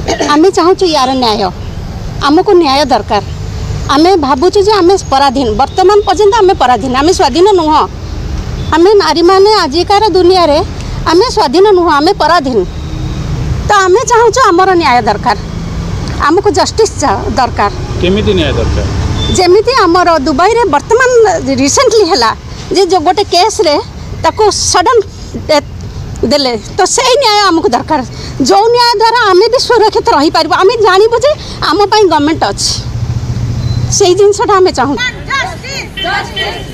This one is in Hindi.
आम चाहूँ यार न्याय आमको न्याय दरकार आम भावुँ जे आम पराधीन वर्तमान पर्यंत आम पराधीन आम स्वाधीन नुह आम नारी मैंने आजिकार दुनिया रे आम स्वाधीन नुह आम पराधीन तो आम चाहूँ आमर न्याय दरकार आमको जस्टिस दरकार केमिति न्याय दरकार जेमिति आमर दुबई रे वर्तमान रिसेंटली है जे जो गोटे केस रे ताको सडन डेथ देले तो से न्याय आमको दरकार जो न्याय द्वारा आम भी सुरक्षित रही पार आम जानबू जे आम गवर्नमेंट अच्छी से जिनसा आम चाहूँ Justice!